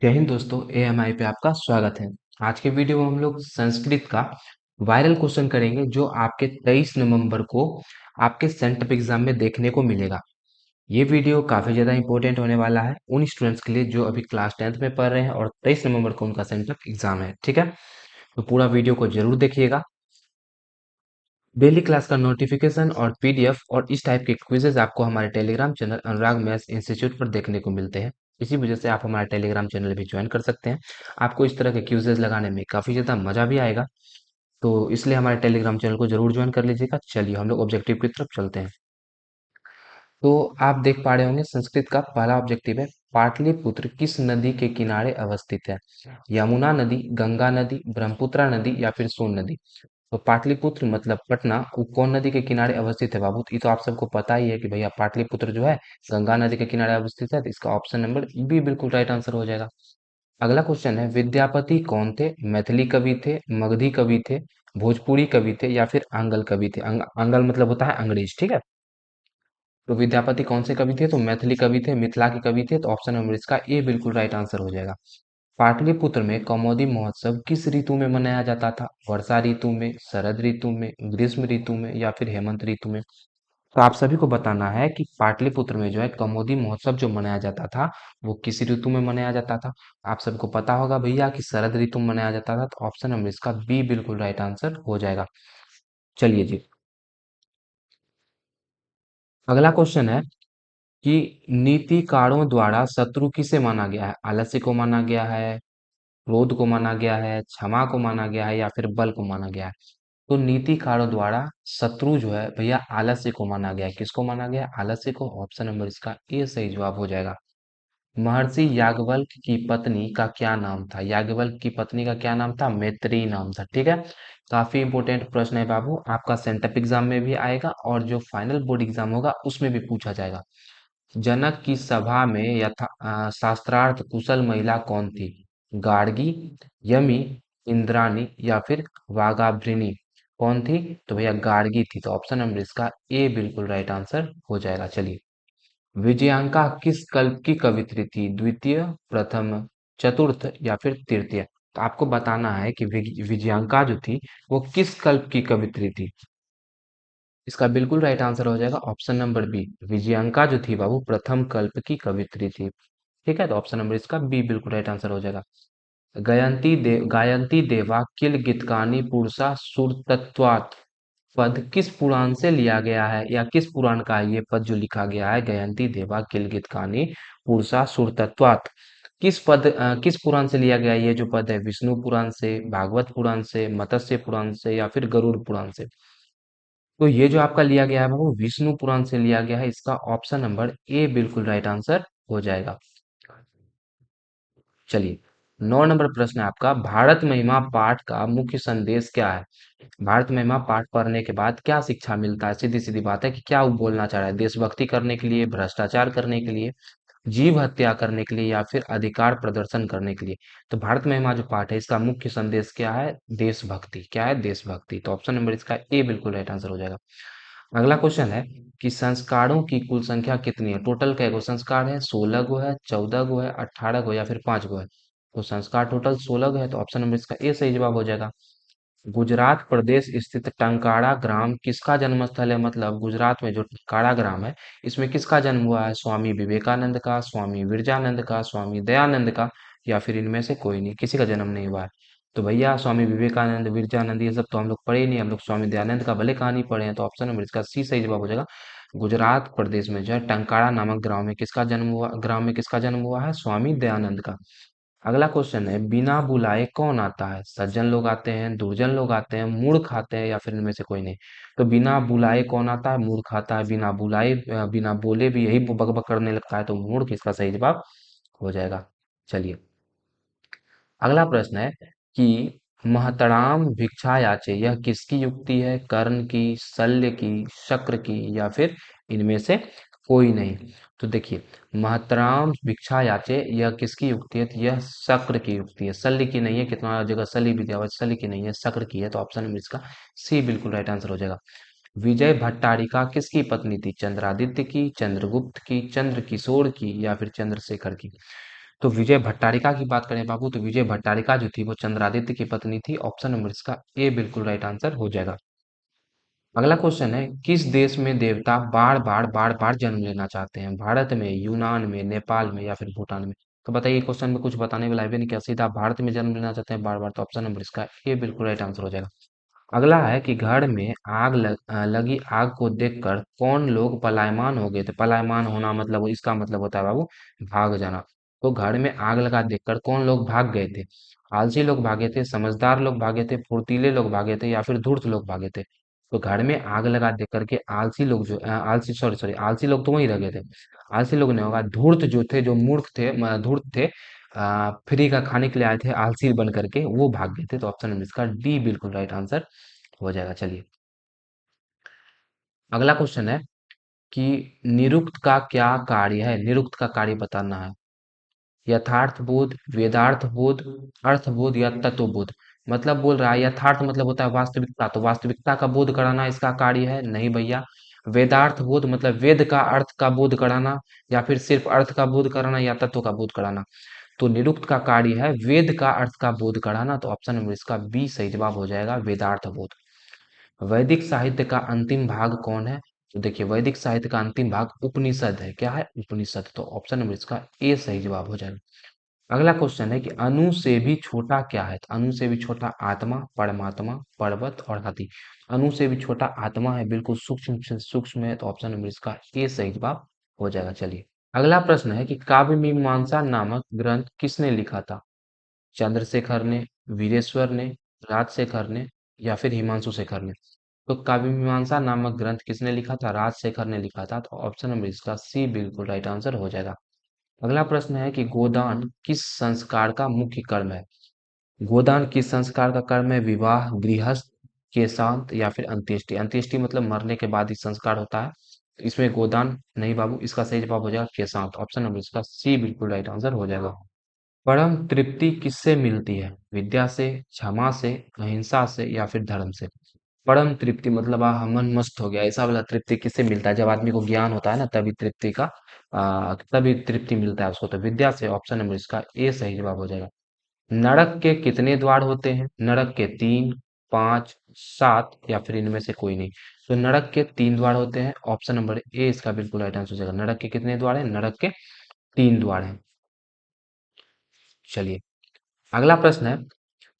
जय हिंद दोस्तों, एएमआई पे आपका स्वागत है। आज के वीडियो में हम लोग संस्कृत का वायरल क्वेश्चन करेंगे जो आपके 23 नवंबर को आपके सेंटअप एग्जाम में देखने को मिलेगा। ये वीडियो काफी ज्यादा इंपॉर्टेंट होने वाला है उन स्टूडेंट्स के लिए जो अभी क्लास 10th में पढ़ रहे हैं और 23 नवंबर को उनका सेंटअप एग्जाम है। ठीक है, तो पूरा वीडियो को जरूर देखिएगा। डेली क्लास का नोटिफिकेशन और पीडीएफ और इस टाइप के क्विजेज आपको हमारे टेलीग्राम चैनल अनुराग मैथ्स इंस्टीट्यूट पर देखने को मिलते हैं। इसी वजह से आप हमारा टेलीग्राम चैनल भी ज्वाइन कर सकते हैं। आपको इस तरह के क्विजेज लगाने में काफी ज्यादा मजा भी आएगा, तो इसलिए हमारे टेलीग्राम चैनल को जरूर ज्वाइन कर लीजिएगा। चलिए हम लोग ऑब्जेक्टिव की तरफ चलते हैं। तो आप देख पा रहे होंगे संस्कृत का पहला ऑब्जेक्टिव है, पाटलिपुत्र किस नदी के किनारे अवस्थित है? यमुना नदी, गंगा नदी, ब्रह्मपुत्रा नदी या फिर सोन नदी? तो पाटलिपुत्र मतलब पटना, वो कौन नदी के किनारे अवस्थित है बाबू? तो ये तो आप सबको पता ही है कि भैया पाटलिपुत्र जो है गंगा नदी के किनारे अवस्थित है, तो इसका ऑप्शन नंबर बी बिल्कुल राइट आंसर हो जाएगा। अगला क्वेश्चन है, विद्यापति कौन थे? मैथिली कवि थे, मगधी कवि थे, भोजपुरी कवि थे या फिर आंगल कवि थे? आंगल मतलब होता है अंग्रेज। ठीक है, तो विद्यापति कौन से कवि थे? तो मैथिली कवि थे, मिथिला के कवि थे, तो ऑप्शन नंबर इसका ए बिल्कुल राइट आंसर हो जाएगा। पाटलिपुत्र में कौमुदी महोत्सव किस ऋतु में मनाया जाता था? वर्षा ऋतु में, शरद ऋतु में, ग्रीष्म ऋतु में या फिर हेमंत ऋतु में? तो आप सभी को बताना है कि पाटलिपुत्र में जो है कौमुदी महोत्सव जो मनाया जाता था वो किस ऋतु में मनाया जाता था। आप सबको पता होगा भैया कि शरद ऋतु में मनाया जाता था, तो ऑप्शन नंबर इसका बी बिल्कुल राइट आंसर हो जाएगा। चलिए जी, अगला क्वेश्चन है कि नीतिकारों द्वारा शत्रु किसे माना गया है? आलस्य को माना गया है, क्रोध को माना गया है, क्षमा को माना गया है या फिर बल को माना गया है? तो नीतिकारों द्वारा शत्रु जो है भैया आलस्य को माना गया है। किसको माना गया है? आलस्य को। ऑप्शन नंबर इसका ए सही जवाब हो जाएगा। महर्षि याज्ञवल्क की पत्नी का क्या नाम था? याज्ञवल्क की पत्नी का क्या नाम था? मैत्री नाम था। ठीक है, काफी इंपोर्टेंट प्रश्न है बाबू, आपका सेंटअप एग्जाम में भी आएगा और जो फाइनल बोर्ड एग्जाम होगा उसमें भी पूछा जाएगा। जनक की सभा में शास्त्रार्थ कुशल महिला कौन थी? गार्गी, यमी, इंद्राणी या फिर वाघाभृणी? कौन थी? तो भैया गार्गी थी, तो ऑप्शन नंबर इसका ए बिल्कुल राइट आंसर हो जाएगा। चलिए, विजयांका किस कल्प की कवित्री थी? द्वितीय, प्रथम, चतुर्थ या फिर तृतीय? तो आपको बताना है कि विजयांका जो थी वो किस कल्प की कवित्री थी। इसका बिल्कुल राइट आंसर हो जाएगा ऑप्शन नंबर बी। विजयांका जो थी बाबू प्रथम कल्प की कवित्री थी। ठीक है, तो ऑप्शन नंबर इसका बी बिल्कुल राइट आंसर हो जाएगा। गायंती देवा किल गीतकानी पुरुषा सुरतत्वात् पद किस पुराण से लिया गया है, या किस पुराण का है ये पद जो लिखा गया है? गयंती देवा किल गीतकानी पुरुषा सुरतत्वात्। किस पुराण से लिया गया है ये जो पद है? विष्णु पुराण से, भागवत पुराण से, मत्स्य पुराण से या फिर गरुड़ पुराण से? तो ये जो आपका लिया गया है वो विष्णु पुराण से लिया गया है। इसका ऑप्शन नंबर ए बिल्कुल राइट आंसर हो जाएगा। चलिए, 9 नंबर प्रश्न है आपका, भारत महिमा पाठ का मुख्य संदेश क्या है? भारत महिमा पाठ पढ़ने के बाद क्या शिक्षा मिलता है? सीधी सीधी बात है कि क्या वो बोलना चाह रहा है? देशभक्ति करने के लिए, भ्रष्टाचार करने के लिए, जीव हत्या करने के लिए या फिर अधिकार प्रदर्शन करने के लिए? तो भारत महिमा जो पाठ है इसका मुख्य संदेश क्या है? देशभक्ति। क्या है? देशभक्ति। तो ऑप्शन नंबर इसका ए बिल्कुल राइट आंसर हो जाएगा। अगला क्वेश्चन है कि संस्कारों की कुल संख्या कितनी है? टोटल कै गो संस्कार है? 16 गो है, 14 गो है, 18 गो या फिर 5 गो है? तो संस्कार टोटल 16 गो है, तो ऑप्शन नंबर इसका ए सही जवाब हो जाएगा। गुजरात प्रदेश स्थित टंकारा ग्राम किसका जन्म स्थल है? मतलब गुजरात में जो टंकारा ग्राम है इसमें किसका जन्म हुआ है? स्वामी विवेकानंद का, स्वामी विरजानंद का, स्वामी दयानंद का या फिर इनमें से कोई नहीं, किसी का जन्म नहीं हुआ है? तो भैया स्वामी विवेकानंद, विरजानंद ये सब तो हम लोग पढ़े ही नहीं, हम लोग स्वामी दयानंद का भले कहानी पढ़े हैं, तो ऑप्शन नंबर इसका सी सही जवाब हो जाएगा। गुजरात प्रदेश में जो है टंकारा नामक ग्राम में किसका जन्म हुआ है? स्वामी दयानंद का। अगला क्वेश्चन है, बिना बुलाए कौन आता है? सज्जन लोग आते हैं, दुर्जन लोग आते हैं, मूर्ख आते हैं या फिर इनमें से कोई नहीं? तो बिना बुलाए कौन आता है? मूर्ख आता है। बिना बुलाए बिना बोले भी यही बकबक करने लगता है, तो मूर्ख इसका सही जवाब हो जाएगा। चलिए, अगला प्रश्न है कि महतराम भिक्षा याचे यह किसकी युक्ति है? कर्ण की, शल्य की, शक्र की या फिर इनमें से कोई नहीं? तो देखिए, महतराम भिक्षा याचे यह किसकी युक्ति है? तो यह शक्र की युक्ति है, शल्य की नहीं है। कितना जगह शल्य भी दिया हुआ है, शल्य की नहीं है, शक्र की है, तो ऑप्शन नंबर इसका सी बिल्कुल राइट आंसर हो जाएगा। विजय भट्टारिका किसकी पत्नी थी? चंद्रादित्य की, चंद्रगुप्त की, चंद्रकिशोर की या फिर चंद्रशेखर की? तो विजय भट्टारिका की बात करें बाबू, तो विजय भट्टारिका जो थी वो चंद्रादित्य की पत्नी थी। ऑप्शन नंबर इसका ए बिल्कुल राइट आंसर हो जाएगा। अगला क्वेश्चन है, किस देश में देवता बार बार जन्म लेना चाहते हैं? भारत में, यूनान में, नेपाल में या फिर भूटान में? तो बताइए, क्वेश्चन में कुछ बताने वाला है भी नहीं क्या, सीधा भारत में जन्म लेना चाहते हैं बार बार, तो ऑप्शन नंबर इसका ए बिल्कुल राइट आंसर हो जाएगा। अगला है कि घर में लगी आग को देखकर कौन लोग पलायमान हो गए थे? पलायमान होना मतलब, इसका मतलब होता है बाबू भाग जाना। तो घर में आग लगा देखकर कौन लोग भाग गए थे? आलसी लोग भागे थे, समझदार लोग भागे थे, फुर्तीले लोग भागे थे या फिर धूर्त लोग भागे थे? तो घर में आग लगा देख करके आलसी लोग जो आलसी सॉरी सॉरी आलसी लोग तो वहीं रह गए थे। आलसी लोग नहीं होगा, धूर्त जो थे, जो मूर्ख थे, धूर्त थे, फ्री का खाने के लिए आए थे आलसी बन करके, वो भाग गए थे। तो ऑप्शन नंबर इसका डी बिल्कुल राइट आंसर हो जाएगा। चलिए, अगला क्वेश्चन है कि निरुक्त का क्या कार्य है? निरुक्त का कार्य बताना है। यथार्थ बोध, वेदार्थ बोध, अर्थ बोध या तत्व बोध? मतलब बोल रहा है यथार्थ मतलब होता है वास्तविकता, तो वास्तविकता का बोध कराना इसका कार्य है? नहीं भैया। वेदार्थ बोध मतलब वेद का अर्थ का बोध कराना, या फिर सिर्फ अर्थ का बोध कराना या तत्व का बोध कराना? तो निरुक्त का कार्य है वेद का अर्थ का बोध कराना। तो ऑप्शन नंबर इसका बी सही जवाब हो जाएगा, वेदार्थ बोध। वैदिक साहित्य का अंतिम भाग कौन है? तो देखिए, वैदिक साहित्य का अंतिम भाग उपनिषद है। क्या है? उपनिषद। तो ऑप्शन नंबर इसका ए सही जवाब हो जाएगा। अगला क्वेश्चन है कि अणु से भी छोटा क्या है? तो अणु से भी छोटा आत्मा, परमात्मा, पर्वत और हाथी? अणु से भी छोटा आत्मा है, बिल्कुल सूक्ष्म से सूक्ष्म है। तो ऑप्शन नंबर इसका ए सही जवाब हो जाएगा। चलिए, अगला प्रश्न है कि काव्य मीमांसा नामक ग्रंथ किसने लिखा था? चंद्रशेखर ने, वीरेश्वर ने, राजशेखर ने या फिर हिमांशु शेखर ने? तो काव्य मीमांसा नामक ग्रंथ किसने लिखा था? राजशेखर ने लिखा था। तो ऑप्शन नंबर इसका सी बिल्कुल राइट आंसर हो जाएगा। अगला प्रश्न है कि गोदान किस संस्कार का मुख्य कर्म है? गोदान किस संस्कार का कर्म है? विवाह, गृहस्थ, केशांत या फिर अंत्येष्टि? अंत्येष्टि मतलब मरने के बाद ही संस्कार होता है, तो इसमें गोदान नहीं बाबू, इसका सही जवाब हो जाएगा केशांत। ऑप्शन नंबर इसका सी बिल्कुल राइट आंसर हो जाएगा। परम तृप्ति किससे मिलती है? विद्या से, क्षमा से, अहिंसा से या फिर धर्म से? परम तृप्ति मतलब मन मस्त हो गया, ऐसा वाला तृप्ति किससे मिलता है? जब आदमी को ज्ञान होता है ना, तभी तृप्ति का तभी तृप्ति मिलता है उसको। तो विद्या से। ऑप्शन नंबर इसका ए सही जवाब हो जाएगा। नरक के कितने द्वार होते हैं? नरक के 3, 5, 7 या फिर इनमें से कोई नहीं? तो नरक के 3 द्वार होते हैं। ऑप्शन नंबर ए इसका बिल्कुल राइट आंसर हो जाएगा। नरक के कितने द्वार हैं? नरक के 3 द्वार हैं। चलिए, अगला प्रश्न है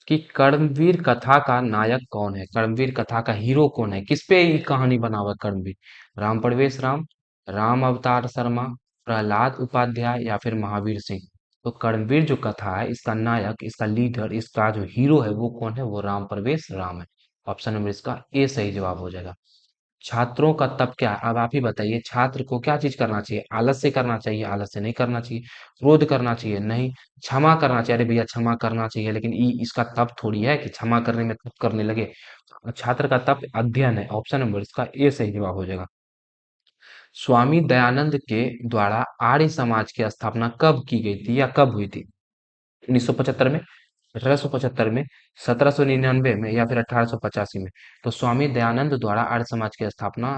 कि कर्मवीर कथा का नायक कौन है? कर्मवीर कथा का हीरो कौन है? किस पे ये कहानी बना हुआ है कर्मवीर? राम परवेश राम, राम अवतार शर्मा, प्रहलाद उपाध्याय या फिर महावीर सिंह? तो कर्मवीर जो कथा है, इसका नायक, इसका लीडर, इसका जो हीरो है वो कौन है? वो राम परवेश राम है। ऑप्शन नंबर इसका ए सही जवाब हो जाएगा। छात्रों का तब क्या है? अब आप ही बताइए, छात्र को क्या चीज करना चाहिए? आलस से करना चाहिए? आलस से नहीं करना चाहिए। क्रोध करना चाहिए? नहीं। क्षमा करना चाहिए? अरे भैया क्षमा करना चाहिए, लेकिन इसका तप थोड़ी है कि क्षमा करने में तप करने लगे। छात्र का तप अध्ययन है। ऑप्शन नंबर इसका ए सही जवाब हो जाएगा। स्वामी दयानंद के द्वारा आर्य समाज की स्थापना कब की गई थी या कब हुई थी? 1975 में, 1875 में, 1799 में या फिर 1885 में? तो स्वामी दयानंद द्वारा आर्य समाज की स्थापना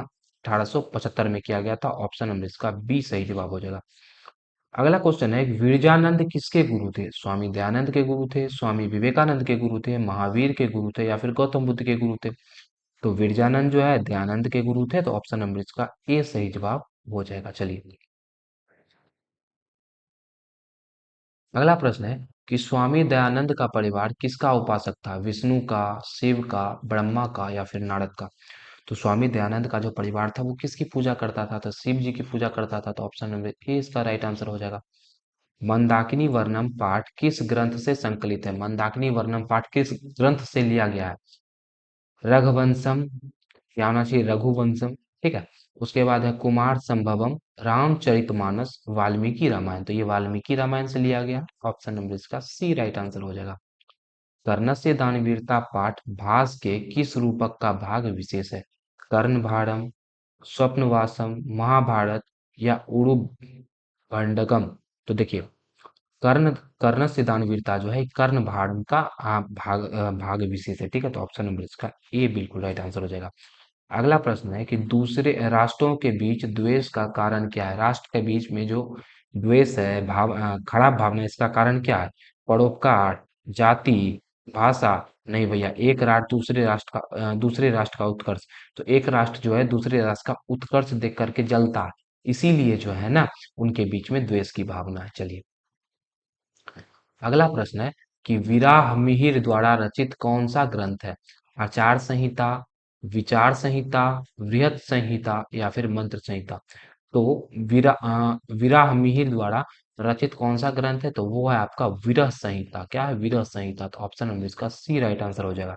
1875 में किया गया था। ऑप्शन नंबर इसका बी सही जवाब हो जाएगा। अगला क्वेश्चन है, विरजानंद किसके गुरु थे? स्वामी दयानंद के गुरु थे, स्वामी विवेकानंद के गुरु थे, महावीर के गुरु थे या फिर गौतम बुद्ध के गुरु थे? तो विरजानंद जो है दयानंद के गुरु थे। तो ऑप्शन नंबर इसका ए सही जवाब हो जाएगा। चलिए, अगला प्रश्न है कि स्वामी दयानंद का परिवार किसका उपासक था? विष्णु का, शिव का, ब्रह्मा का या फिर नारद का? तो स्वामी दयानंद का जो परिवार था वो किसकी पूजा करता था? तो शिव जी की पूजा करता था। तो ऑप्शन नंबर ए इसका राइट आंसर हो जाएगा। मंदाकिनी वर्णम पाठ किस ग्रंथ से संकलित है? मंदाकिनी वर्णम पाठ किस ग्रंथ से लिया गया है? रघुवंशम, या होना चाहिए रघुवंशम, ठीक है। उसके बाद है कुमार संभवम, रामचरितमानस, वाल्मीकि रामायण। तो ये वाल्मीकि रामायण से लिया गया। ऑप्शन नंबर इसका सी राइट आंसर हो जाएगा। कर्णस्य दानवीरता पाठ भास के किस रूपक का भाग विशेष है? कर्णभारम, स्वप्नवासम, महाभारत या उड़ु भंडकम? तो देखिए, कर्ण कर्ण से दानवीरता जो है कर्ण भाग का भाग विशेष है, ठीक है। तो ऑप्शन नंबर इसका ए बिल्कुल राइट आंसर हो जाएगा। अगला प्रश्न है कि दूसरे राष्ट्रों के बीच द्वेष का कारण क्या है? राष्ट्र के बीच में जो द्वेष है, खराब भावना, इसका कारण क्या है? परोपकार, जाति, भाषा। नहीं भैया, एक राष्ट्र दूसरे राष्ट्र का उत्कर्ष। तो एक राष्ट्र जो है दूसरे राष्ट्र का उत्कर्ष देख करके जलता है, इसीलिए जो है ना उनके बीच में द्वेष की भावना है। चलिए, अगला प्रश्न है कि विराह मिहिर द्वारा रचित कौन सा ग्रंथ है? आचार संहिता, विचार संहिता, बृहत संहिता या फिर मंत्र संहिता। तो विराह मिहिर द्वारा रचित कौन सा ग्रंथ है? तो वो है आपका विरह संहिता। क्या है? विरह संहिता। तो ऑप्शन नंबर इसका सी राइट आंसर हो जाएगा।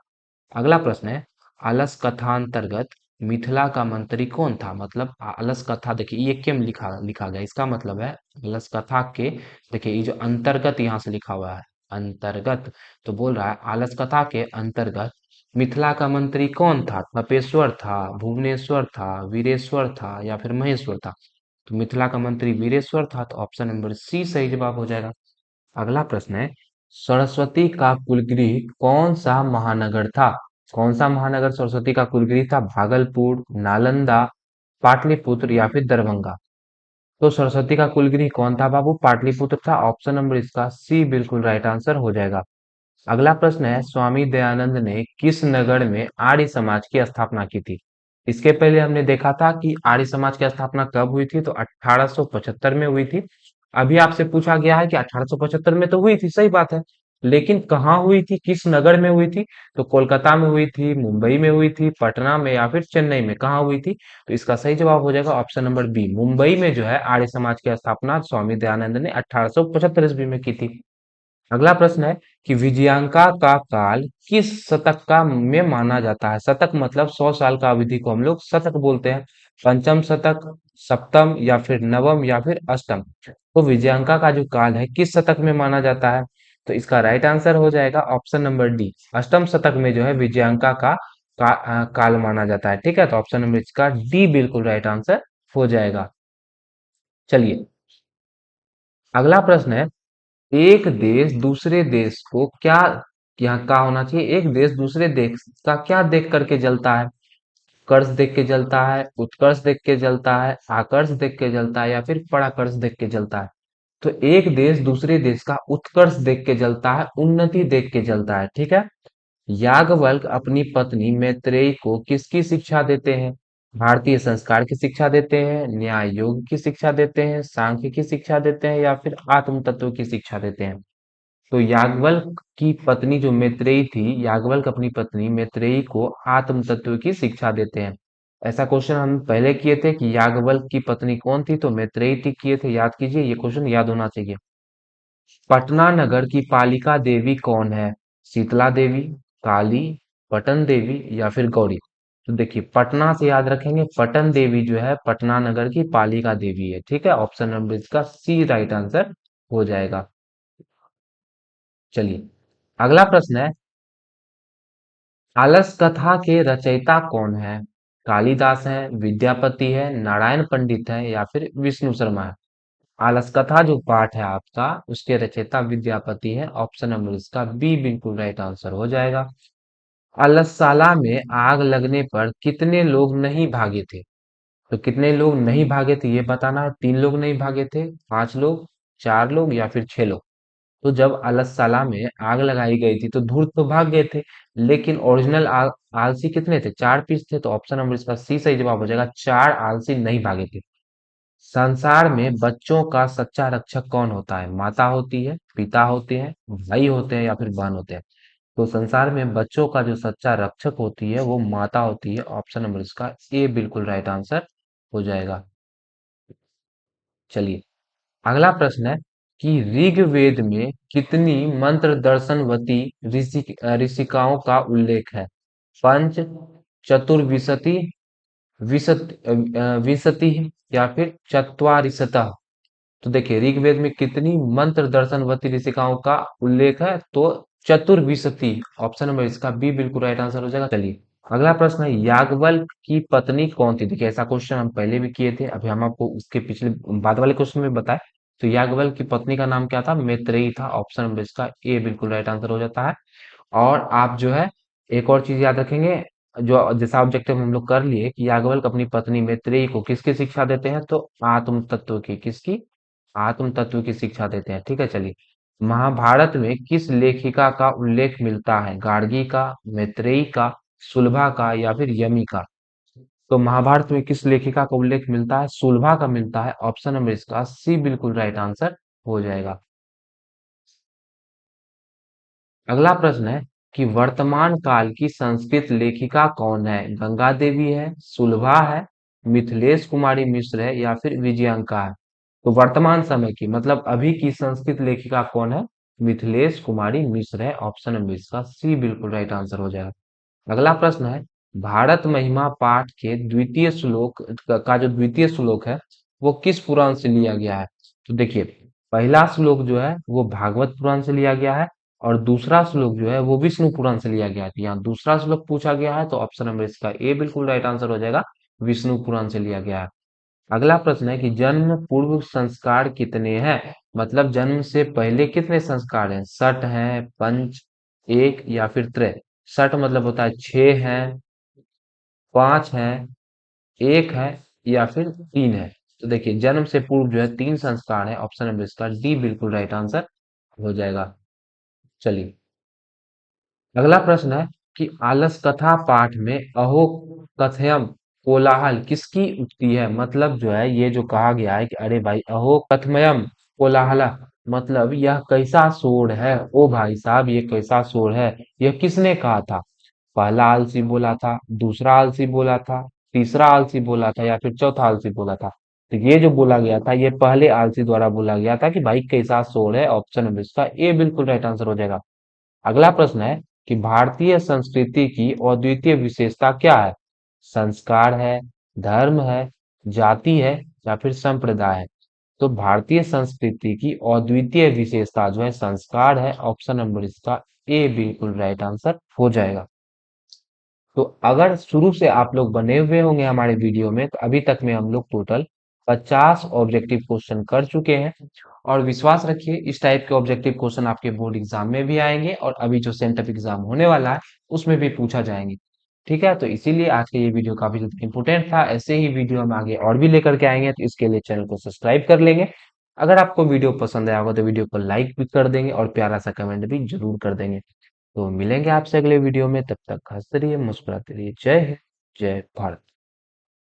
अगला प्रश्न है, आलस कथांतर्गत मिथिला का मंत्री कौन था? मतलब आलस कथा, देखिए ये क्यों लिखा लिखा गया, इसका मतलब है आलस कथा के, देखिए ये जो अंतर्गत यहाँ से लिखा हुआ है, अंतर्गत, तो बोल रहा है आलस कथा के अंतर्गत मिथिला का मंत्री कौन था? तपेश्वर था, भुवनेश्वर था, वीरेश्वर था या फिर महेश्वर था? तो मिथिला का मंत्री वीरेश्वर था। तो ऑप्शन नंबर सी सही जवाब हो जाएगा। अगला प्रश्न है, सरस्वती का कुलगृह कौन सा महानगर था? कौन सा महानगर सरस्वती का कुलगृह था? भागलपुर, नालंदा, पाटलिपुत्र या फिर दरभंगा? तो सरस्वती का कुलगृह कौन था बाबू? पाटलिपुत्र था। ऑप्शन नंबर इसका सी बिल्कुल राइट आंसर हो जाएगा। अगला प्रश्न है, स्वामी दयानंद ने किस नगर में आर्य समाज की स्थापना की थी? इसके पहले हमने देखा था कि आर्य समाज की स्थापना कब हुई थी, तो 1875 में हुई थी। अभी आपसे पूछा गया है कि 1875 में तो हुई थी, सही बात है, लेकिन कहाँ हुई थी, किस नगर में हुई थी? तो कोलकाता में हुई थी, मुंबई में हुई थी, पटना में या फिर चेन्नई में, कहाँ हुई थी? तो इसका सही जवाब हो जाएगा ऑप्शन नंबर बी, मुंबई में जो है आर्य समाज की स्थापना स्वामी दयानंद ने 1875 ईस्वी में की थी। अगला प्रश्न है कि विजयांका का काल किस शतक का में माना जाता है? शतक मतलब 100 साल का अवधि को हम लोग शतक बोलते हैं। पंचम शतक, सप्तम या फिर नवम या फिर अष्टम? तो विजयांका का जो काल है किस शतक में माना जाता है? तो इसका राइट आंसर हो जाएगा ऑप्शन नंबर डी, अष्टम शतक में जो है विजयांका काल माना जाता है। ठीक है, तो ऑप्शन नंबर इसका डी बिल्कुल राइट आंसर हो जाएगा। चलिए, अगला प्रश्न है, एक देश दूसरे देश को क्या, यहाँ क्या होना चाहिए, एक देश दूसरे देश का क्या देख करके जलता है? कर्ज देख के जलता है, उत्कर्ष देख के जलता है, आकर्ष देख के जलता है या फिर पराकर्ष देख के जलता है? तो एक देश दूसरे देश का उत्कर्ष देख के जलता है, उन्नति देख के जलता है। ठीक है, याज्ञवल्क्य अपनी पत्नी मैत्रेयी को किसकी शिक्षा देते हैं? भारतीय संस्कार की शिक्षा देते हैं, न्याय योग की शिक्षा देते हैं, सांख्य की शिक्षा देते हैं या फिर आत्म तत्व की शिक्षा देते हैं? तो याज्ञवल्क्य की पत्नी जो मैत्रेयी थी, याज्ञवल्क्य अपनी पत्नी मैत्रेयी को आत्म तत्व की शिक्षा देते हैं। ऐसा क्वेश्चन हम पहले किए थे कि याज्ञवल्क्य की पत्नी कौन थी, तो मैत्रेयी थी, किए थे, याद कीजिए, ये क्वेश्चन याद होना चाहिए। पटना नगर की पालिका देवी कौन है? शीतला देवी, काली, पटन देवी या फिर गौरी? तो देखिए, पटना से याद रखेंगे, पटन देवी जो है पटना नगर की पालिका देवी है। ठीक है, ऑप्शन नंबर इसका सी राइट आंसर हो जाएगा। चलिए, अगला प्रश्न है, आलस कथा के रचयिता कौन है? कालिदास है, विद्यापति है, नारायण पंडित है या फिर विष्णु शर्मा है? आलस कथा जो पाठ है आपका, उसके रचयिता विद्यापति है। ऑप्शन नंबर इसका बी बिल्कुल राइट आंसर हो जाएगा। आलसशाला में आग लगने पर कितने लोग नहीं भागे थे? तो कितने लोग नहीं भागे थे ये बताना है। 3 लोग नहीं भागे थे, 5 लोग, 4 लोग या फिर 6 लोग? तो जब आलसशाला में आग लगाई गई थी तो धूर्त तो भाग गए थे, लेकिन ओरिजिनल आलसी कितने थे? 4 पीस थे। तो ऑप्शन नंबर इसका सी सही जवाब हो जाएगा, 4 आलसी नहीं भागे थे। संसार में बच्चों का सच्चा रक्षक कौन होता है? माता होती है, पिता होते हैं, भाई होते हैं या फिर बहन होते हैं? तो संसार में बच्चों का जो सच्चा रक्षक होती है वो माता होती है। ऑप्शन नंबर इसका ए बिल्कुल राइट आंसर हो जाएगा। चलिए, अगला प्रश्न है कि ऋग्वेद में कितनी मंत्र दर्शनवती ऋषिकाओं का उल्लेख है? पंच, चतुर्विशति, विशति या फिर चत्वारिशतः? तो देखिए, ऋग्वेद में कितनी मंत्र दर्शनवती ऋषिकाओं का उल्लेख है? तो चतुर्विशति। ऑप्शन नंबर इसका बी बिल्कुल राइट आंसर हो जाएगा। चलिए, अगला प्रश्न है, याज्ञवल्क्य की पत्नी कौन थी? देखिए, ऐसा क्वेश्चन हम पहले भी किए थे, अभी हम आपको उसके पिछले बाद वाले क्वेश्चन में बताए। तो याज्ञवल्क्य की पत्नी का नाम क्या था? मैत्रेयी था। ऑप्शन नंबर इसका ए बिल्कुल राइट आंसर हो जाता है। और आप जो है एक और चीज याद रखेंगे, जो जैसा ऑब्जेक्टिव हम लोग कर लिए कि याज्ञवल्क्य अपनी पत्नी मैत्रेयी को किसकी शिक्षा देते हैं? तो आत्म तत्व की, किसकी? आत्म तत्व की शिक्षा देते हैं। ठीक है, चलिए। महाभारत में किस लेखिका का उल्लेख मिलता है? गार्गी का, मैत्रेयी का, सुलभा का या फिर यमी का? तो महाभारत में किस लेखिका का उल्लेख मिलता है? सुलभा का मिलता है। ऑप्शन नंबर इसका सी बिल्कुल राइट आंसर हो जाएगा। अगला प्रश्न है कि वर्तमान काल की संस्कृत लेखिका कौन है? गंगा देवी है, सुलभा है, मिथिलेश कुमारी मिश्र है या फिर विजयंका है? तो वर्तमान समय की मतलब अभी की संस्कृत लेखिका कौन है? मिथिलेश कुमारी मिश्र है। ऑप्शन नंबर इसका सी बिल्कुल राइट आंसर हो जाएगा। अगला प्रश्न है भारत महिमा पाठ के द्वितीय श्लोक का जो द्वितीय श्लोक है वो किस पुराण से लिया गया है? तो देखिए, पहला श्लोक जो है वो भागवत पुराण से लिया गया है और दूसरा श्लोक जो है वो विष्णु पुराण से लिया गया है। तो यहाँ दूसरा श्लोक पूछा गया है तो ऑप्शन नंबर इसका ए बिल्कुल राइट आंसर हो जाएगा। विष्णु पुराण से लिया गया है। अगला प्रश्न है कि जन्म पूर्व संस्कार कितने हैं? मतलब जन्म से पहले कितने संस्कार हैं? षट हैं, पंच, एक या फिर त्रय? षट मतलब होता है 6 है, 5 है, एक है या फिर 3 है? तो देखिए, जन्म से पूर्व जो है 3 संस्कार है। ऑप्शन नंबर इसका डी बिल्कुल राइट आंसर हो जाएगा। चलिए, अगला प्रश्न है कि आलस कथा पाठ में अहो कथयम कोलाहल किसकी उक्ति है? मतलब जो है ये जो कहा गया है कि अरे भाई अहो कथमयम कोलाहल, मतलब यह कैसा शोर है ओ भाई साहब, ये कैसा शोर है, यह किसने कहा था? पहला आलसी बोला था, दूसरा आलसी बोला था, तीसरा आलसी बोला था या फिर चौथा आलसी बोला था? तो ये जो बोला गया था ये पहले आलसी द्वारा बोला गया था कि भाई कैसा शोर है। ऑप्शन नंबर इसका ए बिल्कुल राइट आंसर हो जाएगा। अगला प्रश्न है कि भारतीय संस्कृति की अद्वितीय विशेषता क्या है? संस्कार है, धर्म है, जाति है या फिर संप्रदाय है? तो भारतीय संस्कृति की अद्वितीय विशेषता जो है संस्कार है। ऑप्शन नंबर इसका ए बिल्कुल राइट आंसर हो जाएगा। तो अगर शुरू से आप लोग बने हुए होंगे हमारे वीडियो में तो अभी तक में हम लोग टोटल 50 ऑब्जेक्टिव क्वेश्चन कर चुके हैं। और विश्वास रखिए इस टाइप के ऑब्जेक्टिव क्वेश्चन आपके बोर्ड एग्जाम में भी आएंगे और अभी जो सेंटअप एग्जाम होने वाला है उसमें भी पूछा जाएंगे। ठीक है, तो इसीलिए आज का ये वीडियो काफी इंपोर्टेंट था। ऐसे ही वीडियो हम आगे और भी लेकर के आएंगे तो इसके लिए चैनल को सब्सक्राइब कर लेंगे। अगर आपको वीडियो पसंद आया होगा तो वीडियो को लाइक भी कर देंगे और प्यारा सा कमेंट भी जरूर कर देंगे। तो मिलेंगे आपसे अगले वीडियो में, तब तक हंसते रहिए, मुस्कुराते रहिए। जय हिंद, जय भारत।